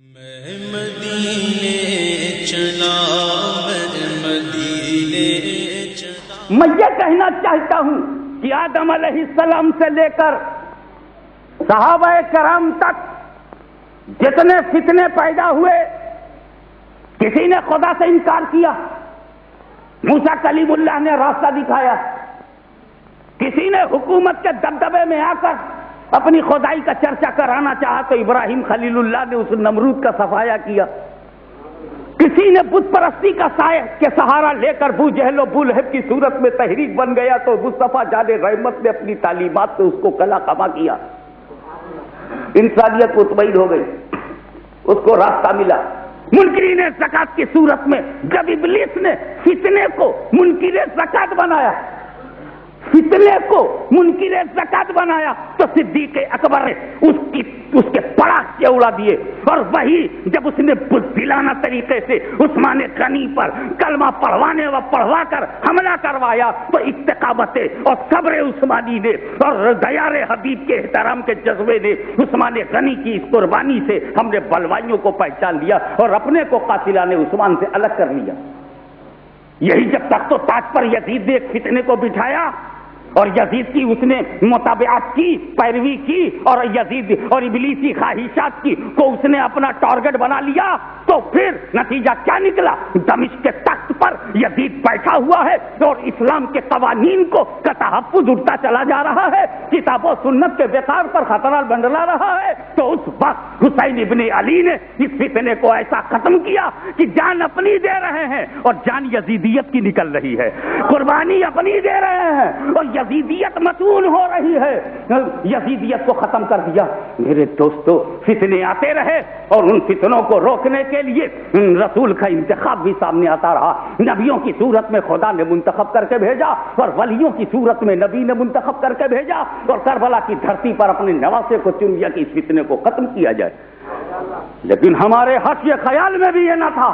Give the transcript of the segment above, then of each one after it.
میں مدینے چلا، میں مدینے چلا۔ میں یہ کہنا چاہتا ہوں کہ آدم علیہ السلام سے لے کر صحابہ کرام تک جتنے فتنے پیدا ہوئے، کسی نے خدا سے انکار کیا، موسیٰ کلیم اللہ نے راستہ دکھایا، کسی نے حکومت کے دبدبے میں آ کر اپنی خدائی کا چرچا کرانا چاہا تو ابراہیم خلیل اللہ نے اس نمرود کا صفایا کیا، کسی نے بت پرستی کا سایہ کے سہارا لے کر ابو جہل و ابو لہب کی صورت میں تحریک بن گیا تو مصطفیٰ جان رحمت نے اپنی تعلیمات سے اس کو کلا کما کیا، انسانیت مطمئن ہو گئی، اس کو راستہ ملا۔ منکرین زکات کی صورت میں جب ابلیس نے فتنے کو منکر زکات بنایا، فتنے کو منکر زکات بنایا تو صدیق اکبر نے اس کے پڑاخ کے اڑا دیے، اور وہی جب اس نے بزدلانہ طریقے سے عثمان غنی پر کلمہ پڑھوا کر حملہ کروایا تو استقامت اور صبر عثمانی نے اور دیار حبیب کے احترام کے جذبے نے عثمان غنی کی اس قربانی سے ہم نے بلوائیوں کو پہچان لیا اور اپنے کو قاتلان عثمان سے الگ کر لیا۔ یہی جب تک تو تاج پر یزید نے ایک فتنے کو بٹھایا اور یزید کی اس نے متابعت کی، پیروی کی، اور یزید اور ابلیسی خواہشات کی کو اس نے اپنا ٹارگٹ بنا لیا تو پھر نتیجہ کیا نکلا؟ دمشق کے تخت پر یزید بیٹھا ہوا ہے اور اسلام کے قوانین کو کا تحفظ اٹھتا چلا جا رہا ہے، کتاب و سنت کے وقار پر خطرہ بندلا رہا ہے، تو اس وقت حسین ابن علی نے اس فتنے کو ایسا ختم کیا کہ جان اپنی دے رہے ہیں اور جان یزیدیت کی نکل رہی ہے، قربانی اپنی دے رہے ہیں اور یزیدیت مصون ہو رہی ہے، یزیدیت کو ختم کر دیا۔ میرے دوستو، فتنے آتے رہے اور ان فتنوں کو روکنے کے لیے رسول کا انتخاب بھی سامنے آتا رہا، نبیوں کی صورت میں خدا نے منتخب کر کے بھیجا اور ولیوں کی صورت میں نبی نے منتخب کر کے بھیجا اور کربلا کی دھرتی پر اپنے نواسے کو چن لیا کہ اس فتنے کو ختم کیا جائے۔ لیکن ہمارے حاشیے خیال میں بھی یہ نہ تھا،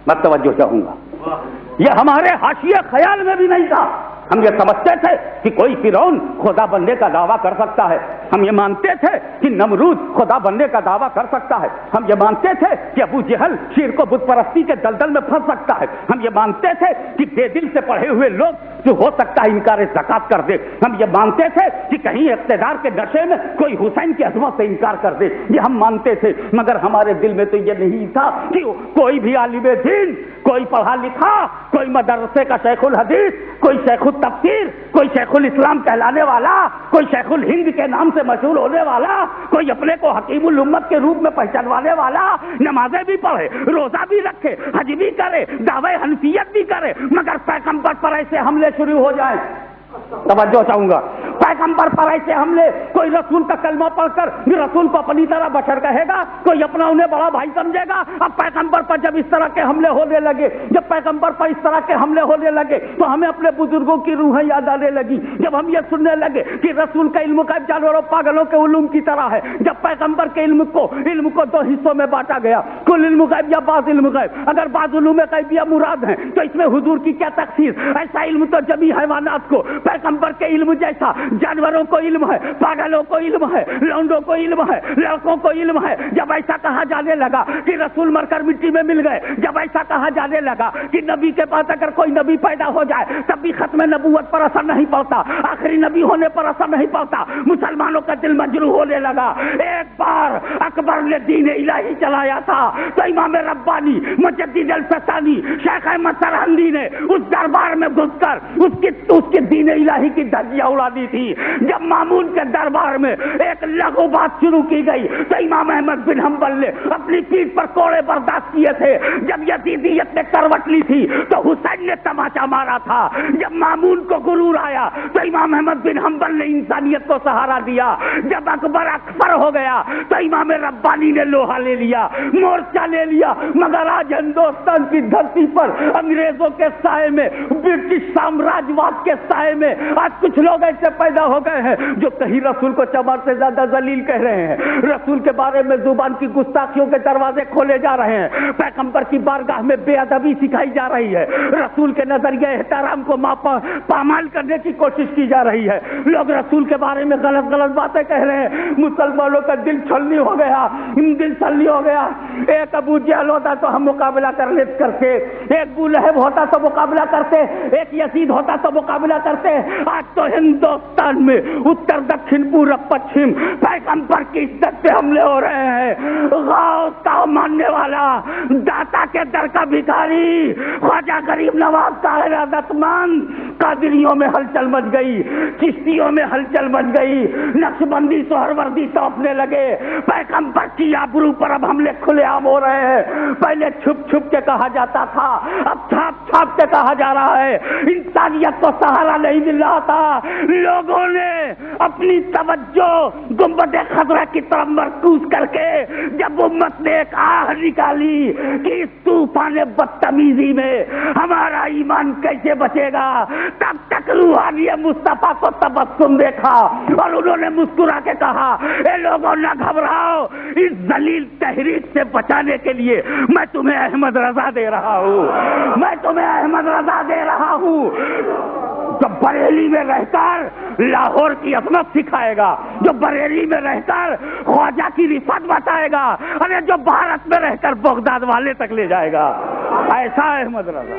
میں توجہ چاہوں گا، یہ ہمارے حاشیے خیال میں بھی نہیں تھا۔ ہم یہ سمجھتے تھے کہ کوئی فرعون خدا بننے کا دعویٰ کر سکتا ہے، ہم یہ مانتے تھے کہ نمرود خدا بننے کا دعویٰ کر سکتا ہے، ہم یہ مانتے تھے کہ ابو جہل شرک و بت پرستی کے دلدل میں پھنس سکتا ہے، ہم یہ مانتے تھے کہ بے دل سے پڑھے ہوئے لوگ جو ہو سکتا ہے انکار زکات کر دے، ہم یہ مانتے تھے کہ کہیں اقتدار کے نشے میں کوئی حسین کی عظمت سے انکار کر دے، یہ ہم مانتے تھے، مگر ہمارے دل میں تو یہ نہیں تھا کہ کوئی بھی عالم دین، کوئی پڑھا لکھا، کوئی مدرسے کا شیخ الحدیث، کوئی شیخ التفسیر، کوئی شیخ الاسلام کہلانے والا، کوئی شیخ الہند کے نام سے مشہور ہونے والا، کوئی اپنے کو حکیم الامت کے روپ میں پہچانوانے والا، نمازیں بھی پڑھے، روزہ بھی رکھے، حج بھی کرے، دعوی حنفیت بھی کرے، مگر پیغمبر پر ایسے حملے شروع ہو جائیں، توجہ چاہوں گا، پیغمبر پر ایسے حملے، کوئی رسول کا کلمہ پڑھ کر رسول کو اپنی طرح بشر کہے گا، کوئی اپنا انہیں بڑا بھائی سمجھے گا۔ اب پیغمبر پر جب اس طرح کے حملے ہونے لگے، جب پیغمبر پر اس طرح کے حملے ہونے لگے تو ہمیں اپنے بزرگوں کی روحیں یاد آنے لگی، جب ہم یہ سننے لگے کہ رسول کا علم غیب جانوروں پاگلوں کے علوم کی طرح ہے، جب پیغمبر کے علم کو دو حصوں میں بانٹا گیا، کل علم غیب یا بعض علم غیب، اگر بعض علوم غیبیہ مراد ہیں تو اس میں حضور کی کیا تخصیص؟ ایسا علم تو جمی حیوانات کو، پیغمبر کے علم جیسا جانوروں کو علم ہے، پاگلوں کو علم ہے، لونڈوں کو علم ہے، لڑکوں کو علم ہے۔ جب ایسا کہا جانے لگا کہ رسول مر کر مٹی میں مل گئے، جب ایسا کہا جانے لگا کہ نبی کے بعد اگر کوئی نبی پیدا ہو جائے تب بھی ختم نبوت پر اثر نہیں پڑتا، آخری نبی ہونے پر اثر نہیں پڑتا، مسلمانوں کا دل مجروح ہونے لگا۔ ایک بار اکبر نے دین الہی چلایا تھا تو امام ربانی مجدد الفسانی شیخ احمد سرہندی نے اس دربار میں گھس کر اس کے دین الہی کی دھجیاں اڑا دی تھی۔ جب مامون کے دربار میں ایک لغو بات شروع کی گئی تو امام احمد بن حنبل نے اپنی پیٹھ پر کوڑے برداشت کیے تھے۔ جب یزیدیت نے کروٹ لی تھی تو حسین نے تماچا مارا تھا۔ جب مامون کو غرور آیا تو امام احمد بن حنبل نے انسانیت کو سہارا دیا۔ جب اکبر اکثر ہو گیا تو امام ربانی نے لوہا لے لیا، مورچہ لے لیا، مگر آج ہندوستان کی دھرتی پر انگریزوں کے سائے میں، برٹش سامراجواد کے سائے میں آج کچھ لوگ ایسے پیدا ہو گئے ہیں جو کہیں رسول کو چمار سے زیادہ ذلیل کہہ رہے ہیں، رسول کے بارے میں زبان کی گستاخیوں کے دروازے کھولے جا رہے ہیں، پیغمبر کی بارگاہ میں بے ادبی سکھائی جا رہی ہے، رسول کے نظریہ احترام کو پامال کرنے کی کوشش کی جا رہی ہے، لوگ رسول کے بارے میں غلط غلط باتیں کہہ رہے ہیں، مسلمانوں کا دل چھلنی ہو گیا، دل چھلنی ہو گیا۔ ایک ابو جہل ہوتا تو ہم مقابلہ کرتے، ایک ابو لہب ہوتا تو مقابلہ کرتے، ایک یزید ہوتا تو مقابلہ کرتے۔ آج تو ہندوستان میں اتر دکشن پورب پچھم پیغمبر کی عزت پہ حملے ہو رہے ہیں۔ غوث کا ماننے والا، داتا کے در کا بھکاری، خواجہ غریب نواز کا عزت مند، قادریوں میں ہلچل مچ گئی، چشتیوں میں ہلچل مچ گئی، نقشبندی سہروردی توپنے لگے، پیغمبر کی آبرو پر اب حملے کھلے عام ہو رہے ہیں۔ پہلے چھپ چھپ کے کہا جاتا تھا، اب چھاپ چھاپ کے کہا جا رہا ہے۔ انسانیت کو سہارا نہیں مل رہا تھا، لوگوں نے اپنی توجہ گنبد خضرا کی طرف مرکوز کر کے جب امت نے ایک آہ نکالی کہ اس طوفان بدتمیزی میں ہمارا ایمان کیسے بچے گا، تب تک روحانی مصطفیٰ کو تبسم دیکھا اور انہوں نے مسکرا کے کہا، اے لوگوں نہ گھبراؤ، اس ذلیل تحریک سے بچانے کے لیے میں تمہیں احمد رضا دے رہا ہوں، میں تمہیں احمد رضا دے رہا ہوں، جو بریلی میں رہ کر لاہور کی عظمت سکھائے گا، جو بریلی میں رہ کر خواجہ کی رفعت بتائے گا، اور جو بھارت میں رہ کر بغداد والے تک لے جائے گا، ایسا احمد رضا۔